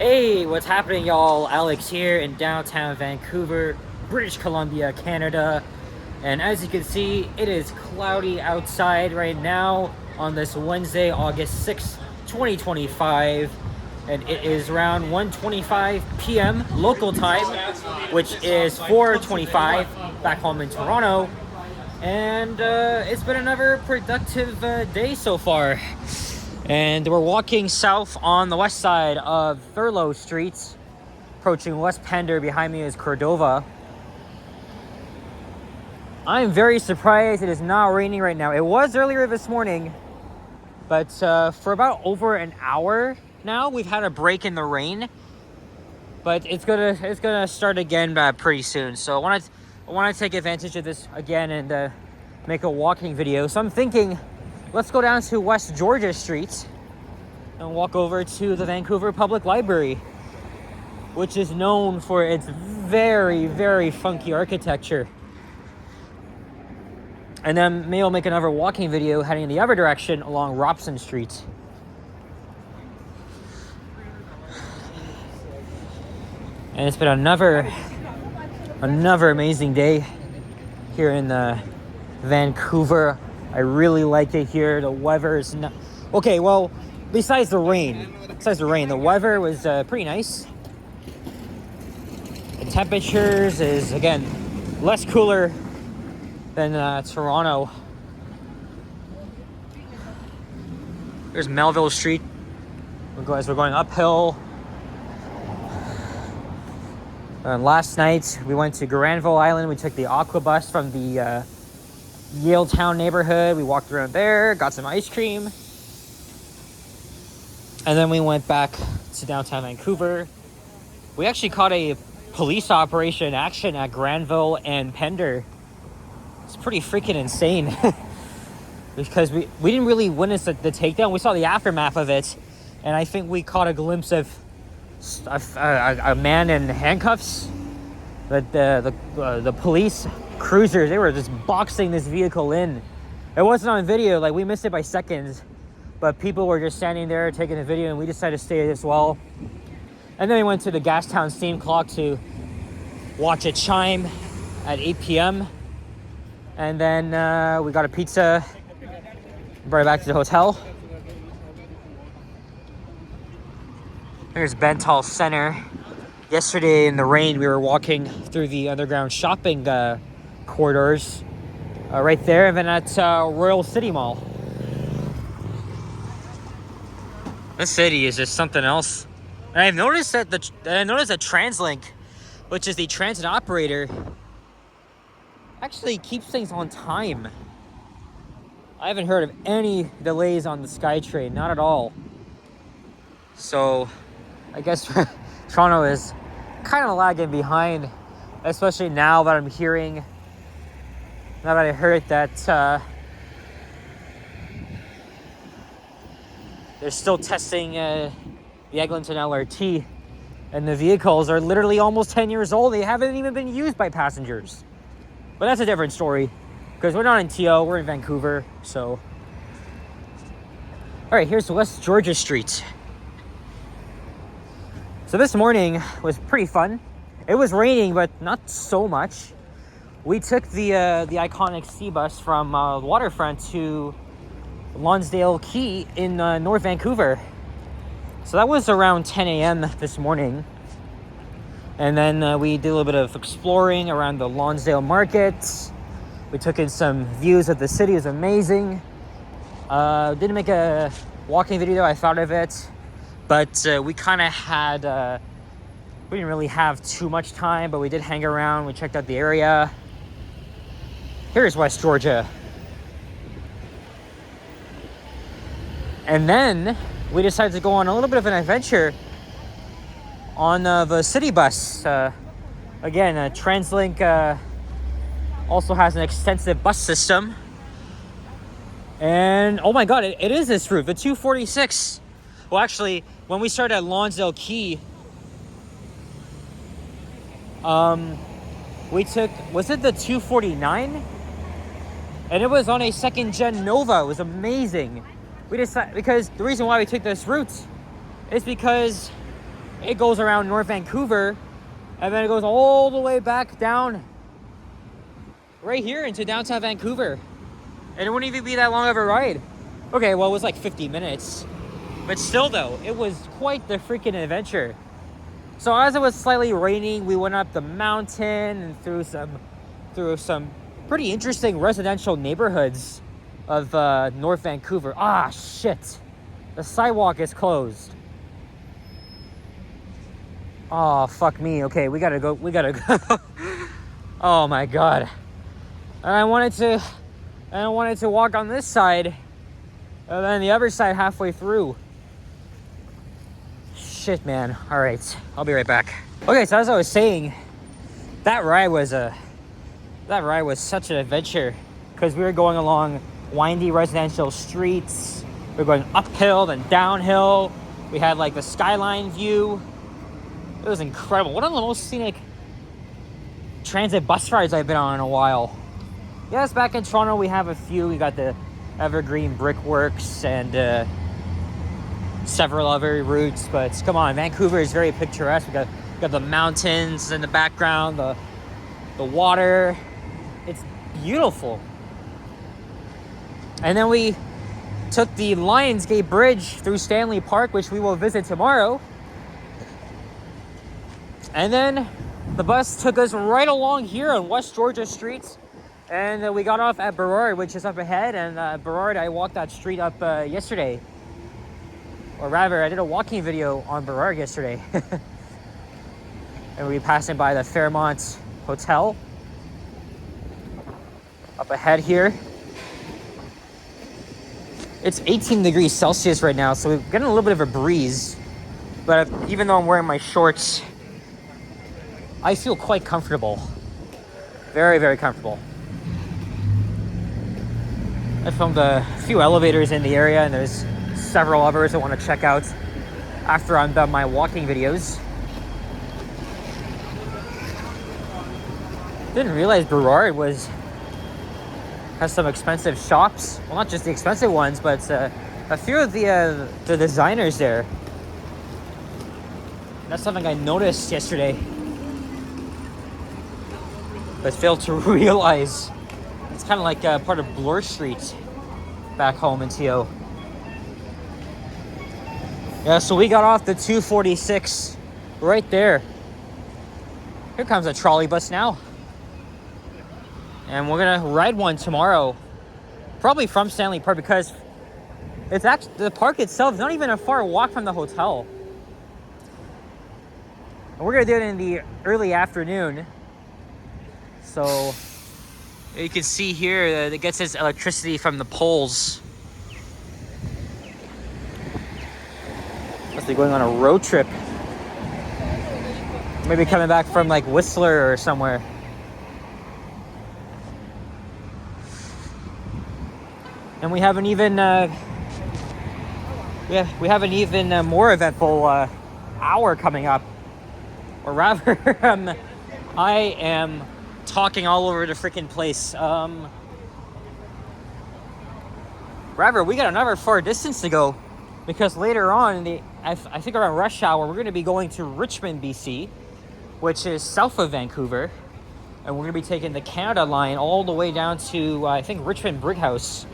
Hey, what's happening, y'all? Alex here in downtown Vancouver, British Columbia, Canada. And as you can see, it is cloudy outside right now on this Wednesday, August 6th, 2025. And it is around 1:25 p.m. local time, which is 4:25 back home in Toronto. And it's been another productive day so far. And we're walking south on the west side of Thurlow Street, approaching West Pender. Behind me is Cordova. I'm very surprised it is not raining right now. It was earlier this morning, but for about over an hour now, we've had a break in the rain. But it's gonna start again pretty soon. So I want to take advantage of this again and make a walking video. So I'm thinking, let's go down to West Georgia Street and walk over to the Vancouver Public Library, which is known for its very, very funky architecture. And then maybe I'll make another walking video heading in the other direction along Robson Street. And it's been another amazing day here in Vancouver. I really like it here. The weather is not okay. Well, besides the rain, the weather was pretty nice. The temperatures is again less cooler than Toronto. There's Melville Street. As we're going uphill. Last night we went to Granville Island. We took the Aqua Bus from the Yaletown neighborhood. We walked around there, got some ice cream, and then we went back to downtown Vancouver. We actually caught a police operation in action at Granville and Pender. It's pretty freaking insane because we didn't really witness the takedown. We saw the aftermath of it, and I think we caught a glimpse of a man in handcuffs. But the police cruisers, they were just boxing this vehicle in. It wasn't on video, like we missed it by seconds, but people were just standing there taking a video, and we decided to stay as well. And then we went to the Gastown steam clock to watch it chime at 8 p.m. And then we got a pizza, brought it back to the hotel. There's Bentall Center. Yesterday in the rain, we were walking through the underground shopping corridors right there, and then at Royal City Mall. This city is just something else. And I've noticed that TransLink, which is the transit operator, actually keeps things on time. I haven't heard of any delays on the SkyTrain, not at all. So I guess Toronto is kind of lagging behind, especially now that I'm hearing, now that I heard that they're still testing the Eglinton LRT, and the vehicles are literally almost 10 years old. They haven't even been used by passengers. But that's a different story, because we're not in TO, we're in Vancouver, so. All right, here's West Georgia Street. So this morning was pretty fun. It was raining, but not so much. We took the iconic sea bus from Waterfront to Lonsdale Quay in North Vancouver. So that was around 10 a.m. this morning. And then we did a little bit of exploring around the Lonsdale Market. We took in some views of the city. It was amazing. Didn't make a walking video, I thought of it. But we kind of had, we didn't really have too much time, but we did hang around. We checked out the area. Here's West Georgia. And then we decided to go on a little bit of an adventure on the city bus. Again, TransLink also has an extensive bus system. And oh my God, it is this route, the 246. Well, actually, when we started at Lonsdale Quay, we took, was it the 249? And it was on a second gen Nova. It was amazing. We decided, because the reason why we took this route is because it goes around North Vancouver, and then it goes all the way back down right here into downtown Vancouver. And it wouldn't even be that long of a ride. Okay, well, it was like 50 minutes. But still, though, it was quite the freaking adventure. So as it was slightly raining, we went up the mountain and through some pretty interesting residential neighborhoods of North Vancouver. Ah, shit. The sidewalk is closed. Oh, fuck me. Okay, we gotta go. Oh my god. And I wanted to walk on this side, and then the other side halfway through. Shit, man. All right, I'll be right back. Okay, so as I was saying, that ride was such an adventure because we were going along windy residential streets. We were going uphill and downhill. We had like the skyline view. It was incredible. One of the most scenic transit bus rides I've been on in a while. Yes, back in Toronto we have a few. We got the Evergreen Brickworks and several other routes, but come on, Vancouver is very picturesque. We got the mountains in the background, the water. It's beautiful. And then we took the Lionsgate Bridge through Stanley Park, which we will visit tomorrow. And then the bus took us right along here on West Georgia Street. And we got off at Burrard, which is up ahead. And Burrard, I walked that street up yesterday. Or rather, I did a walking video on Burrard yesterday. And we passed by the Fairmont Hotel. Up ahead here. It's 18 degrees Celsius right now, so we're getting a little bit of a breeze. But even though I'm wearing my shorts, I feel quite comfortable. Very, very comfortable. I filmed a few elevators in the area, and there's several others I want to check out after I'm done my walking videos. Didn't realize Burrard has some expensive shops. Well, not just the expensive ones, but a few of the designers there. That's something I noticed yesterday, but failed to realize. It's kind of like part of Bloor Street back home in TO. Yeah, so we got off the 246 right there. Here comes a trolley bus now. And we're gonna ride one tomorrow, probably from Stanley Park, because it's actually, the park itself is not even a far walk from the hotel. And we're gonna do it in the early afternoon. So you can see here that it gets its electricity from the poles. Must be going on a road trip. Maybe coming back from like Whistler or somewhere. And we have an even more eventful hour coming up, or rather, I am talking all over the freaking place. Rather, we got another far distance to go, because later on, I think around rush hour, we're going to be going to Richmond, BC, which is south of Vancouver, and we're going to be taking the Canada line all the way down to I think Richmond Brighouse.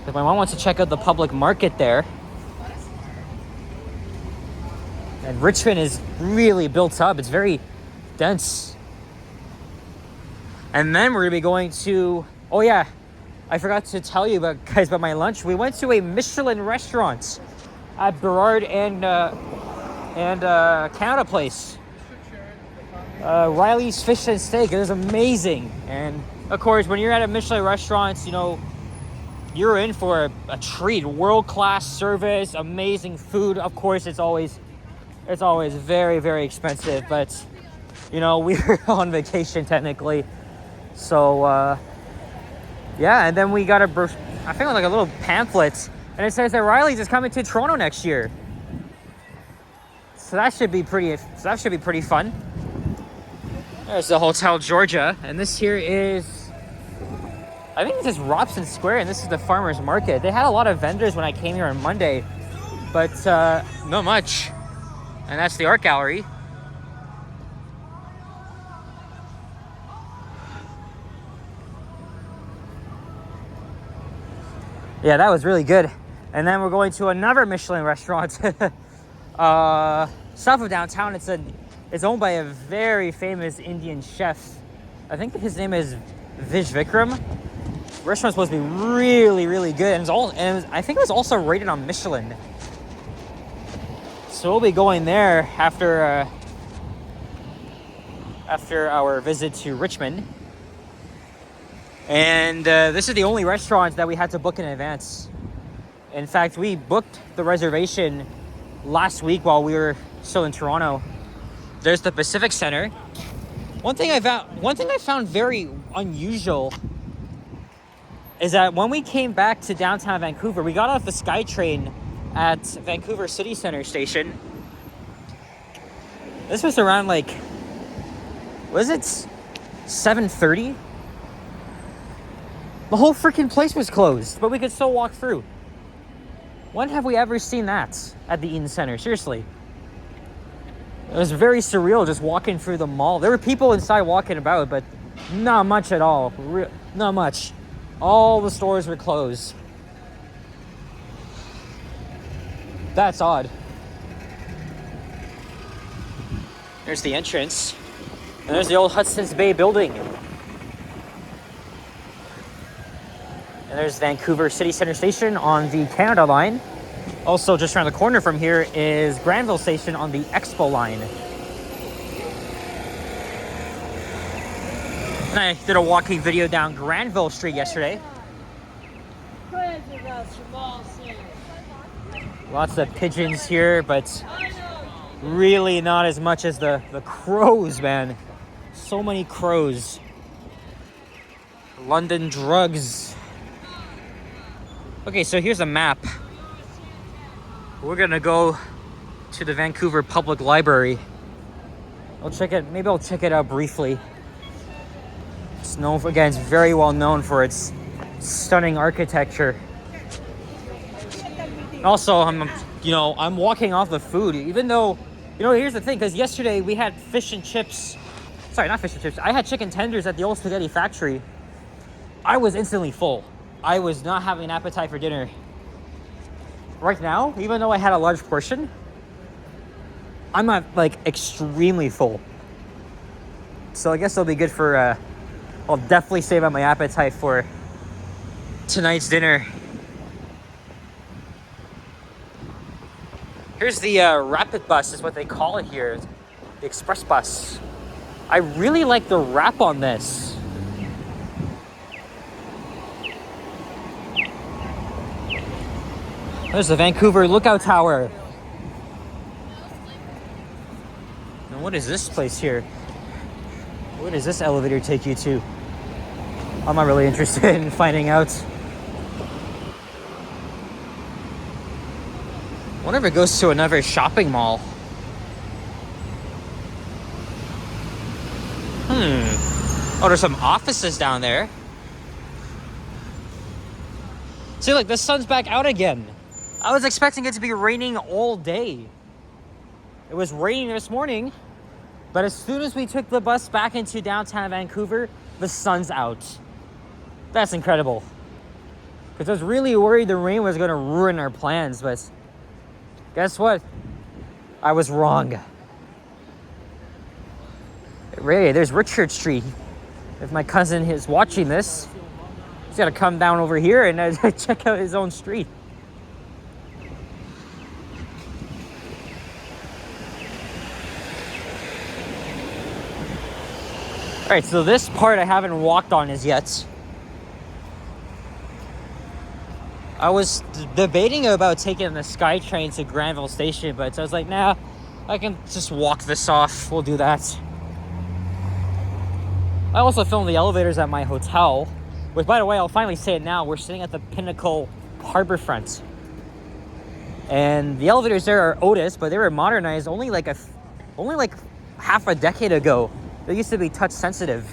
If my mom wants to check out the public market there. And Richmond is really built up. It's very dense. And then we're going to be going to... Oh, yeah. I forgot to tell you guys about my lunch. We went to a Michelin restaurant at Burrard and Canada Place. Riley's Fish and Steak. It was amazing. And, of course, when you're at a Michelin restaurant, you know, you're in for a treat. World-class service, amazing food. Of course, it's always very, very expensive. But, you know, we were on vacation technically. So, yeah. And then we got I think like a little pamphlet. And it says that Riley's is coming to Toronto next year. So that should be pretty fun. There's the Hotel Georgia. And this here is... I think this is Robson Square, and this is the farmer's market. They had a lot of vendors when I came here on Monday, but not much. And that's the art gallery. Yeah, that was really good. And then we're going to another Michelin restaurant south of downtown. It's owned by a very famous Indian chef. I think his name is Vij Vikram. The restaurant's supposed to be really, really good, and I think it was also rated on Michelin. So we'll be going there after our visit to Richmond. And this is the only restaurant that we had to book in advance. In fact, we booked the reservation last week while we were still in Toronto. There's the Pacific Center. One thing I found very unusual is that when we came back to downtown Vancouver, we got off the SkyTrain at Vancouver City Center station. This was around was it 7:30? The whole freaking place was closed, but we could still walk through. When have we ever seen that at the Eaton Center? Seriously. It was very surreal just walking through the mall. There were people inside walking about, but not much at all. Not much. All the stores were closed. That's odd. There's the entrance. And there's the old Hudson's Bay building. And there's Vancouver City Center Station on the Canada line. Also, just around the corner from here is Granville Station on the Expo line. And I did a walking video down Granville Street yesterday. Lots of pigeons here, but really not as much as the crows, man. So many crows. London drugs. Okay, so here's a map. We're gonna go to the Vancouver Public Library. Maybe I'll check it out briefly. It's very well known for its stunning architecture. Also, I'm walking off the food, even though, here's the thing, because yesterday we had fish and chips. Sorry, not fish and chips. I had chicken tenders at the old spaghetti factory. I was instantly full. I was not having an appetite for dinner. Right now, even though I had a large portion, I'm not extremely full. So I guess it'll be good for, I'll definitely save up my appetite for tonight's dinner. Here's the rapid bus is what they call it here. The express bus. I really like the wrap on this. There's the Vancouver Lookout Tower. And what is this place here? Where does this elevator take you to? I'm not really interested in finding out. I wonder if it goes to another shopping mall. Oh, there's some offices down there. See, look, the sun's back out again. I was expecting it to be raining all day. It was raining this morning, but as soon as we took the bus back into downtown Vancouver, the sun's out. That's incredible. Because I was really worried the rain was going to ruin our plans, but guess what? I was wrong. Ray, there's Richard Street. If my cousin is watching this, he's got to come down over here and check out his own street. Alright, so this part I haven't walked on as yet. I was debating about taking the SkyTrain to Granville Station, but I was like, nah, I can just walk this off. We'll do that. I also filmed the elevators at my hotel, which, by the way, I'll finally say it now. We're sitting at the Pinnacle Harborfront. And the elevators there are Otis, but they were modernized only like half a decade ago. They used to be touch sensitive.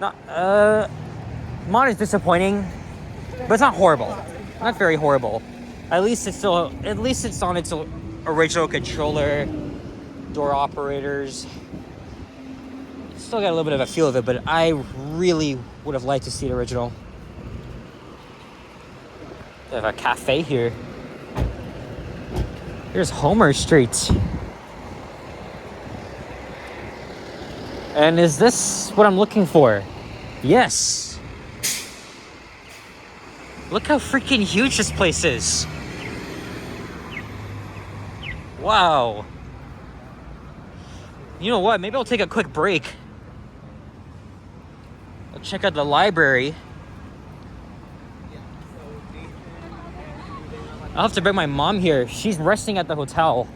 Mod is disappointing, but it's not horrible. Not very horrible. At least it's on its original controller, door operators. Still got a little bit of a feel of it, but I really would have liked to see the original. They have a cafe here. Here's Homer Street. And is this what I'm looking for? Yes. Look how freaking huge this place is. Wow. You know what? Maybe I'll take a quick break. I'll check out the library. I'll have to bring my mom here. She's resting at the hotel.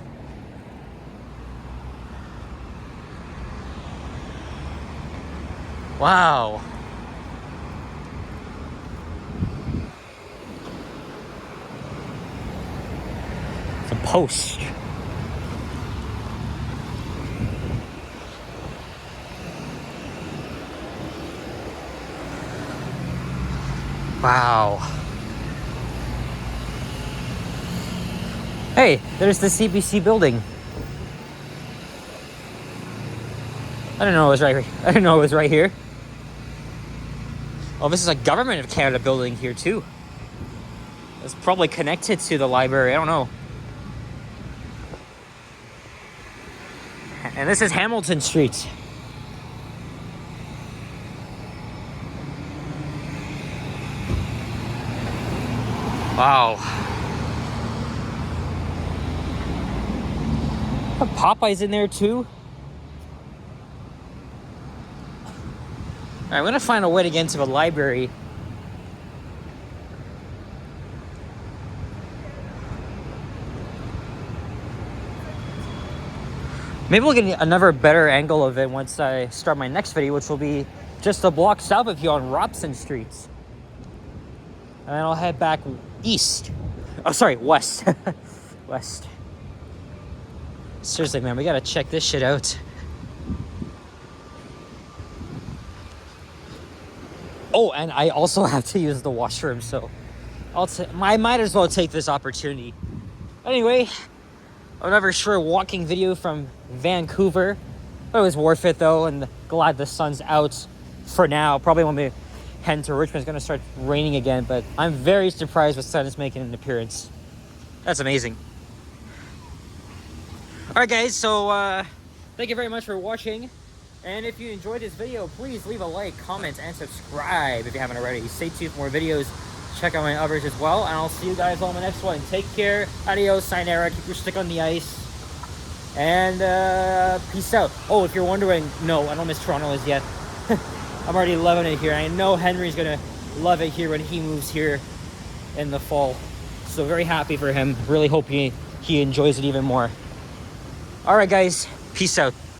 Wow. It's a post. Wow. Hey, there's the CBC building. I didn't know it was right here. I didn't know it was right here. Oh, this is a Government of Canada building here too. It's probably connected to the library. I don't know. And this is Hamilton Street. Wow. Popeye's in there too. Alright, I'm gonna find a way to get into the library. Maybe we'll get another better angle of it once I start my next video, which will be just a block south of here on Robson Street. And then I'll head back east. Oh, sorry, west. West. Seriously, man, we gotta check this shit out. Oh, and I also have to use the washroom, so I might as well take this opportunity. Anyway, another short walking video from Vancouver. It was worth it though, and glad the sun's out for now. Probably when we head to Richmond, it's gonna start raining again, but I'm very surprised the sun is making an appearance. That's amazing. Alright guys, so thank you very much for watching. And if you enjoyed this video, please leave a like, comment, and subscribe if you haven't already. Stay tuned for more videos. Check out my others as well. And I'll see you guys all in the next one. Take care. Adios. Sayonara. Keep your stick on the ice. And peace out. Oh, if you're wondering, no, I don't miss Toronto as yet. I'm already loving it here. I know Henry's going to love it here when he moves here in the fall. So very happy for him. Really hope he enjoys it even more. All right, guys. Peace out.